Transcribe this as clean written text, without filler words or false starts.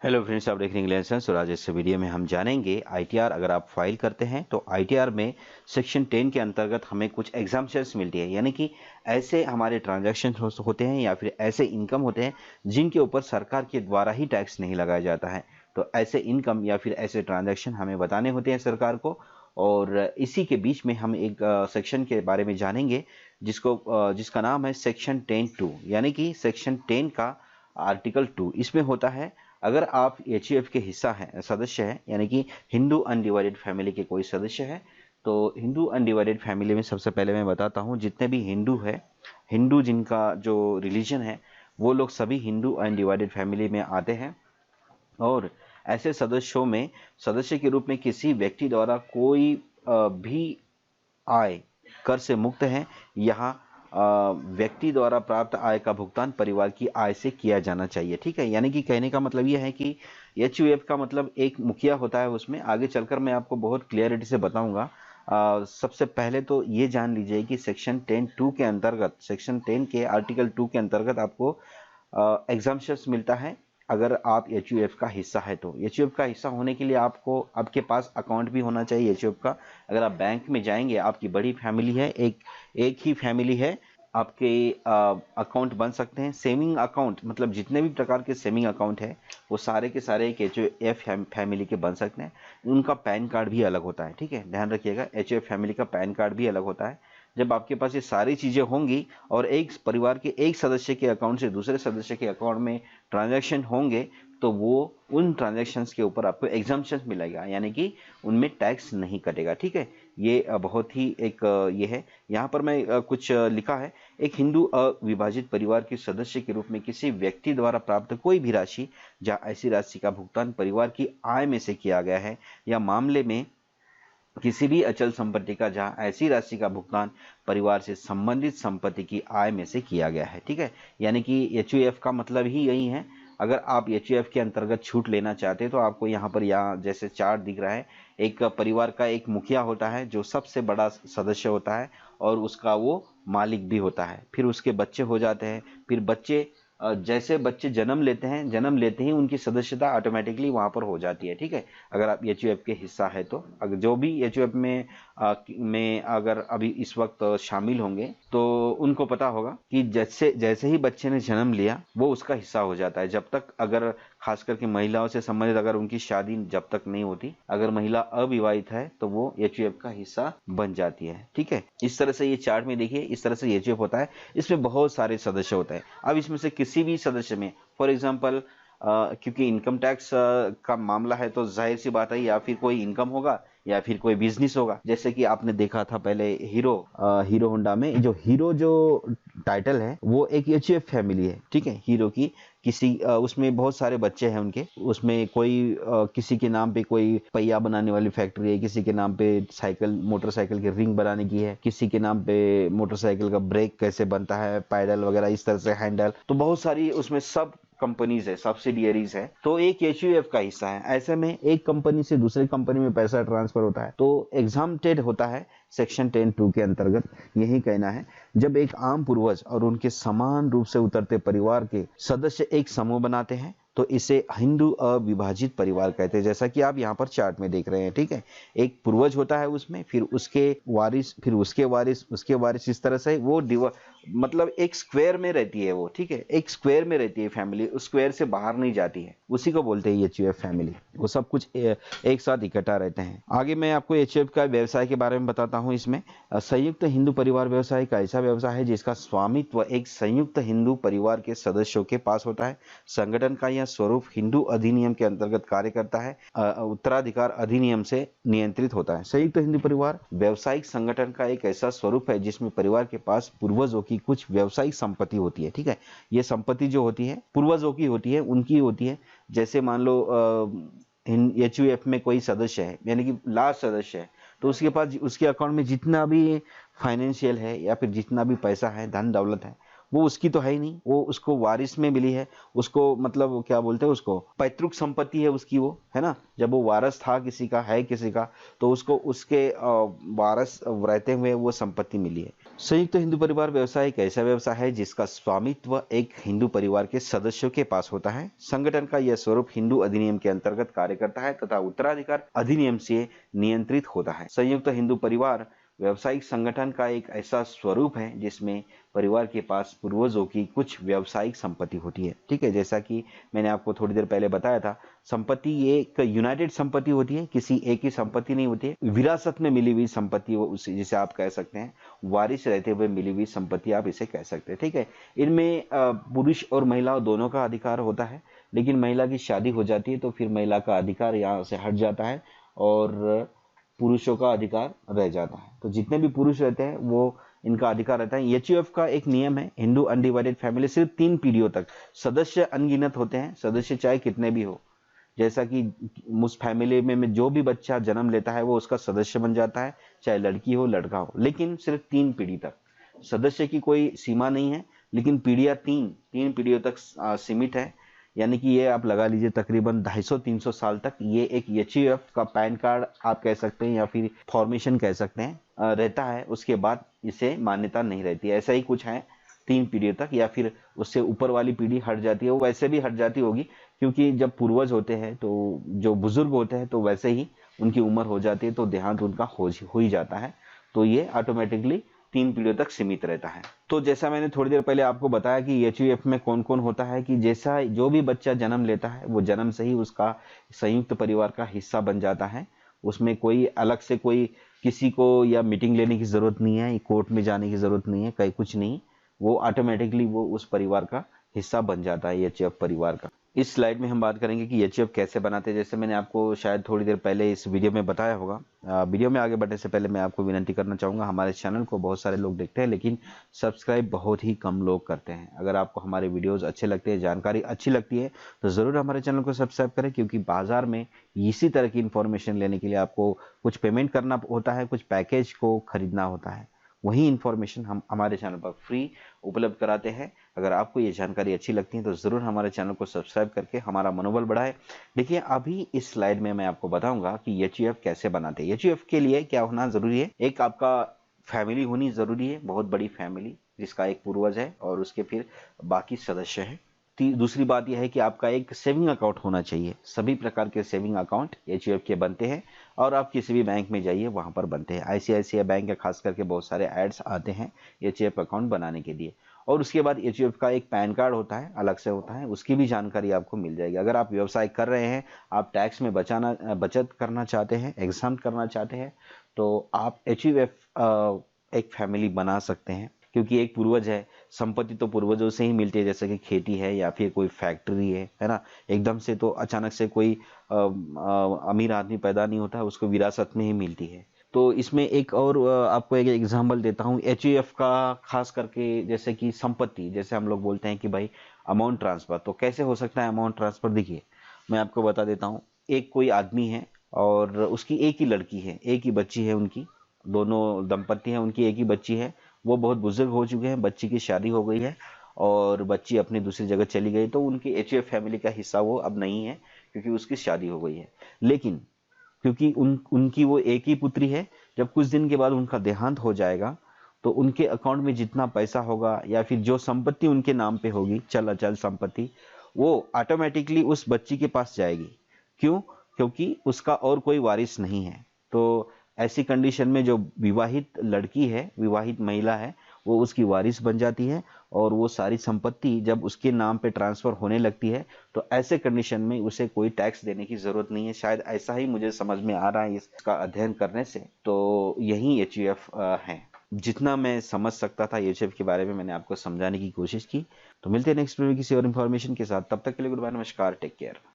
Hello friends, आप देख रहे हैं इंग्लिश। और आज इस वीडियो में हम जानेंगे आईटीआर अगर आप फाइल करते हैं तो आईटीआर में सेक्शन 10 के अंतर्गत हमें कुछ एग्जाम्पशंस मिलती है, यानी कि ऐसे हमारे ट्रांजैक्शन होते हैं या फिर ऐसे इनकम होते हैं जिनके ऊपर सरकार के द्वारा ही टैक्स नहीं लगाया जाता है। तो ऐसे इनकम या फिर ऐसे ट्रांजैक्शन हमें बताने होते हैं सरकार को, और इसी के बीच में हम एक सेक्शन के बारे में जानेंगे जिसका नाम है सेक्शन 10(2), यानी कि सेक्शन 10 का आर्टिकल 2 इसमें होता है। अगर आप एचयूएफ के हिस्सा हैं, सदस्य हैं, यानी कि हिंदू अनडिवाइडेड फैमिली के कोई सदस्य है, तो हिंदू अनडिवाइडेड फैमिली में सबसे पहले मैं बताता हूँ जितने भी हिंदू है, हिंदू जिनका जो रिलीजन है वो लोग सभी हिंदू अनडिवाइडेड फैमिली में आते हैं। और ऐसे सदस्यों में सदस्य के रूप में किसी व्यक्ति द्वारा कोई भी आय कर से मुक्त है। यहाँ व्यक्ति द्वारा प्राप्त आय का भुगतान परिवार की आय से किया जाना चाहिए। ठीक है, यानी कि कहने का मतलब यह है कि एचयूएफ का मतलब एक मुखिया होता है, उसमें आगे चलकर मैं आपको बहुत क्लियरिटी से बताऊंगा। सबसे पहले तो ये जान लीजिए कि सेक्शन 10(2) के अंतर्गत, सेक्शन 10 के आर्टिकल 2 के अंतर्गत आपको एग्जाम्पशंस मिलता है अगर आप एचयूएफ का हिस्सा है। तो एचयूएफ का हिस्सा होने के लिए आपको आपके पास अकाउंट भी होना चाहिए एचयूएफ का। अगर आप बैंक में जाएंगे, आपकी बड़ी फैमिली है, एक ही फैमिली है, आपके अकाउंट बन सकते हैं। सेविंग अकाउंट मतलब जितने भी प्रकार के सेविंग अकाउंट है वो सारे के सारे एक एचयूएफ फैमिली के बन सकते हैं। उनका पैन कार्ड भी अलग होता है। ठीक है, ध्यान रखिएगा, एचयूएफ फैमिली का पैन कार्ड भी अलग होता है। जब आपके पास ये सारी चीजें होंगी और एक परिवार के एक सदस्य के अकाउंट से दूसरे सदस्य के अकाउंट में ट्रांजैक्शन होंगे तो वो उन ट्रांजैक्शंस के ऊपर आपको एग्जाम्पशन मिलेगा, यानी कि उनमें टैक्स नहीं कटेगा। ठीक है, ये बहुत ही एक ये है। यहाँ पर मैं कुछ लिखा है, एक हिंदू अविभाजित परिवार के सदस्य के रूप में किसी व्यक्ति द्वारा प्राप्त कोई भी राशि जहाँ ऐसी राशि का भुगतान परिवार की आय में से किया गया है, या मामले में किसी भी अचल संपत्ति का जहां ऐसी राशि का भुगतान परिवार से संबंधित संपत्ति की आय में से किया गया है। ठीक है, यानी कि एचयूएफ का मतलब ही यही है। अगर आप एचयूएफ के अंतर्गत छूट लेना चाहते हैं तो आपको यहाँ पर यहाँ जैसे चार्ट दिख रहा है, एक परिवार का एक मुखिया होता है जो सबसे बड़ा सदस्य होता है और उसका वो मालिक भी होता है। फिर उसके बच्चे हो जाते हैं, फिर बच्चे जैसे बच्चे जन्म लेते हैं, जन्म लेते ही उनकी सदस्यता ऑटोमेटिकली वहां पर हो जाती है। ठीक है, अगर आप एचयूएफ के हिस्सा है तो अगर जो भी एचयूएफ में अगर अभी इस वक्त शामिल होंगे तो उनको पता होगा कि जैसे जैसे ही बच्चे ने जन्म लिया वो उसका हिस्सा हो जाता है। जब तक अगर खास करके महिलाओं से संबंधित अगर उनकी शादी जब तक नहीं होती, अगर महिला अविवाहित है तो वो एचयूएफ का हिस्सा बन जाती है। ठीक है, इस तरह से ये चार्ट में देखिए, इस तरह से एचयूएफ होता है। इसमें बहुत सारे सदस्य होते हैं। अब इसमें से किसी भी सदस्य में फॉर एग्जाम्पल क्योंकि इनकम टैक्स का मामला है तो जाहिर सी बात है या फिर कोई इनकम होगा या फिर कोई बिजनेस होगा। जैसे कि आपने देखा था पहले हीरो होंडा में जो टाइटल है वो एक एचयूएफ फैमिली है। ठीक है, हीरो की किसी उसमें बहुत सारे बच्चे हैं उनके, उसमें कोई किसी के नाम पे कोई पहिया बनाने वाली फैक्ट्री है, किसी के नाम पे मोटरसाइकिल के रिंग बनाने की है, किसी के नाम पे मोटरसाइकिल का ब्रेक कैसे बनता है, पैडल वगैरह इस तरह से हैंडल, तो बहुत सारी उसमें सब कंपनीज है, सब्सिडियरीज है, तो एक एचयूएफ का हिस्सा है। ऐसे में एक कंपनी से दूसरी कंपनी में पैसा ट्रांसफर होता है तो एग्जाम्प्टेड होता है सेक्शन 10(2) के अंतर्गत। यही कहना है, जब एक आम पूर्वज और उनके समान रूप से उतरते परिवार के सदस्य एक समूह बनाते हैं तो इसे हिंदू अविभाजित परिवार कहते हैं, जैसा कि आप यहाँ पर चार्ट में देख रहे हैं। ठीक है, एक पूर्वज होता है उसमें, फिर उसके वारिस, फिर उसके वारिस, उसके वारिस, इस तरह से वो मतलब एक स्क्वायर में रहती है वो। ठीक है, एक स्क्वायर में रहती है फैमिली, उस स्क्वायर से बाहर नहीं जाती है, उसी को बोलते हैं एचयूएफ फैमिली। वो सब कुछ एक साथ इकट्ठा रहते हैं। आगे मैं आपको एचयूएफ का व्यवसाय के बारे में बताता हूँ। इसमें संयुक्त हिंदू परिवार व्यवसाय एक ऐसा व्यवसाय है जिसका स्वामित्व एक संयुक्त हिंदू परिवार के सदस्यों के पास होता है। संगठन का यह स्वरूप हिंदू अधिनियम के अंतर्गत कार्य करता है, उत्तराधिकार अधिनियम से नियंत्रित होता है। संयुक्त हिंदू परिवार व्यवसायिक संगठन का एक ऐसा स्वरूप है जिसमें परिवार के पास पूर्वजों की कुछ व्यवसायिक संपत्ति होती है। ठीक है, ये संपत्ति जो होती है पूर्वजों की होती है, उनकी होती है। जैसे मान लो एचयूएफ में कोई सदस्य है, यानी कि लास्ट सदस्य है, तो उसके पास उसके अकाउंट में जितना भी फाइनेंशियल है या फिर जितना भी पैसा है, धन दौलत है, वो उसकी तो है ही नहीं, वो उसको वारिस में मिली है। उसको मतलब क्या बोलते हैं, उसको पैतृक संपत्ति है उसकी, वो है ना। जब वो वारस था किसी का, है किसी का, तो उसको उसके वारस रहते हुए वो संपत्ति मिली है। संयुक्त हिंदू परिवार व्यवसाय एक ऐसा व्यवसाय है जिसका स्वामित्व एक हिंदू परिवार के सदस्यों के पास होता है। संगठन का यह स्वरूप हिंदू अधिनियम के अंतर्गत कार्य करता है तथा उत्तराधिकार अधिनियम से नियंत्रित होता है। संयुक्त हिंदू परिवार व्यावसायिक संगठन का एक ऐसा स्वरूप है जिसमें परिवार के पास पूर्वजों की कुछ व्यावसायिक संपत्ति होती है। ठीक है, जैसा कि मैंने आपको थोड़ी देर पहले बताया था, संपत्ति ये एक यूनाइटेड संपत्ति होती है, किसी एक ही संपत्ति नहीं होती है। विरासत में मिली हुई संपत्ति जिसे आप कह सकते हैं, वारिस रहते हुए मिली हुई संपत्ति आप इसे कह सकते हैं। ठीक है, इनमें पुरुष और महिला दोनों का अधिकार होता है, लेकिन महिला की शादी हो जाती है तो फिर महिला का अधिकार यहाँ से हट जाता है और पुरुषों का अधिकार रह जाता है। तो जितने भी पुरुष रहते हैं वो इनका अधिकार रहता है। एचयूएफ का एक नियम है, हिंदू अनडिवाइडेड फैमिली सिर्फ 3 पीढ़ियों तक सदस्य अनगिनत होते हैं, सदस्य चाहे कितने भी हो। जैसा कि उस फैमिली में जो भी बच्चा जन्म लेता है वो उसका सदस्य बन जाता है, चाहे लड़की हो लड़का हो, लेकिन सिर्फ 3 पीढ़ी तक। सदस्य की कोई सीमा नहीं है, लेकिन पीढ़ियां तीन पीढ़ियों तक सीमित है। यानी कि ये आप लगा लीजिए तकरीबन 250-300 साल तक ये एक एचयूएफ का पैन कार्ड आप कह सकते हैं या फिर फॉर्मेशन कह सकते हैं रहता है। उसके बाद इसे मान्यता नहीं रहती। ऐसा ही कुछ है 3 पीढ़ियों तक, या फिर उससे ऊपर वाली पीढ़ी हट जाती है। वो वैसे भी हट जाती होगी क्योंकि जब पूर्वज होते हैं तो जो बुजुर्ग होते हैं तो वैसे ही उनकी उम्र हो जाती है तो देहांत उनका हो ही जाता है। तो ये ऑटोमेटिकली 3 पीढ़ियों तक सीमित रहता है। तो जैसा मैंने थोड़ी देर पहले आपको बताया कि एचयूएफ में कौन कौन होता है, कि जैसा जो भी बच्चा जन्म लेता है वो जन्म से ही उसका संयुक्त परिवार का हिस्सा बन जाता है। उसमें कोई अलग से कोई किसी को या मीटिंग लेने की जरूरत नहीं है, कोर्ट में जाने की जरूरत नहीं है, कहीं कुछ नहीं, वो ऑटोमेटिकली वो उस परिवार का हिस्सा बन जाता है, एचयूएफ परिवार का। इस स्लाइड में हम बात करेंगे कि एचयूएफ कैसे बनाते हैं। जैसे मैंने आपको शायद थोड़ी देर पहले इस वीडियो में बताया होगा। वीडियो में आगे बढ़ने से पहले मैं आपको विनती करना चाहूँगा, हमारे चैनल को बहुत सारे लोग देखते हैं लेकिन सब्सक्राइब बहुत ही कम लोग करते हैं। अगर आपको हमारे वीडियोज़ अच्छे लगते हैं, जानकारी अच्छी लगती है तो ज़रूर हमारे चैनल को सब्सक्राइब करें, क्योंकि बाज़ार में इसी तरह की इन्फॉर्मेशन लेने के लिए आपको कुछ पेमेंट करना होता है, कुछ पैकेज को खरीदना होता है। वही इन्फॉर्मेशन हम हमारे चैनल पर फ्री उपलब्ध कराते हैं। अगर आपको ये जानकारी अच्छी लगती है तो ज़रूर हमारे चैनल को सब्सक्राइब करके हमारा मनोबल बढ़ाएं। देखिए, अभी इस स्लाइड में मैं आपको बताऊंगा कि एचयूएफ कैसे बनाते हैं। एचयूएफ के लिए क्या होना ज़रूरी है, एक आपका फैमिली होनी ज़रूरी है, बहुत बड़ी फैमिली जिसका एक पूर्वज है और उसके फिर बाकी सदस्य हैं। दूसरी बात यह है कि आपका एक सेविंग अकाउंट होना चाहिए। सभी प्रकार के सेविंग अकाउंट एचयूएफ के बनते हैं और आप किसी भी बैंक में जाइए वहां पर बनते हैं। आईसीआईसीआई बैंक के खास करके बहुत सारे एड्स आते हैं एचयूएफ अकाउंट बनाने के लिए। और उसके बाद एचयूएफ का एक पैन कार्ड होता है, अलग से होता है, उसकी भी जानकारी आपको मिल जाएगी। अगर आप व्यवसाय कर रहे हैं, आप टैक्स में बचत करना चाहते हैं, एग्जाम करना चाहते हैं, तो आप एचयूएफ एक फैमिली बना सकते हैं। क्योंकि एक पूर्वज है, संपत्ति तो पूर्वजों से ही मिलती है, जैसे कि खेती है या फिर कोई फैक्ट्री है ना। एकदम से तो अचानक से कोई अमीर आदमी पैदा नहीं होता है, उसको विरासत में ही मिलती है। तो इसमें एक और आपको एक एग्जांपल देता हूँ एचयूएफ का, खास करके जैसे कि संपत्ति, जैसे हम लोग बोलते हैं कि भाई अमाउंट ट्रांसफर, तो कैसे हो सकता है अमाउंट ट्रांसफर। देखिए, मैं आपको बता देता हूँ। एक कोई आदमी है और उसकी एक ही लड़की है, एक ही बच्ची है, उनकी दोनों दंपत्ति हैं, उनकी एक ही बच्ची है। वो बहुत बुजुर्ग हो चुके हैं, बच्ची की शादी हो गई है और बच्ची अपनी दूसरी जगह चली गई, तो उनकी एचयूएफ फैमिली का हिस्सा वो अब नहीं है क्योंकि उसकी शादी हो गई है। लेकिन क्योंकि उनकी वो एक ही पुत्री है, जब कुछ दिन के बाद उनका देहांत हो जाएगा तो उनके अकाउंट में जितना पैसा होगा या फिर जो संपत्ति उनके नाम पे होगी, चल अचल संपत्ति, वो ऑटोमेटिकली उस बच्ची के पास जाएगी। क्यों? क्योंकि उसका और कोई वारिस नहीं है। तो ऐसी कंडीशन में जो विवाहित लड़की है, विवाहित महिला है, वो उसकी वारिस बन जाती है और वो सारी संपत्ति जब उसके नाम पे ट्रांसफर होने लगती है तो ऐसे कंडीशन में उसे कोई टैक्स देने की जरूरत नहीं है। शायद ऐसा ही मुझे समझ में आ रहा है इसका अध्ययन करने से। तो यही एचयूएफ है। जितना मैं समझ सकता था एचयूएफ के बारे में मैंने आपको समझाने की कोशिश की। तो मिलते हैं नेक्स्ट वीडियो किसी और इन्फॉर्मेशन के साथ। तब तक के लिए गुड बाय, नमस्कार, टेक केयर।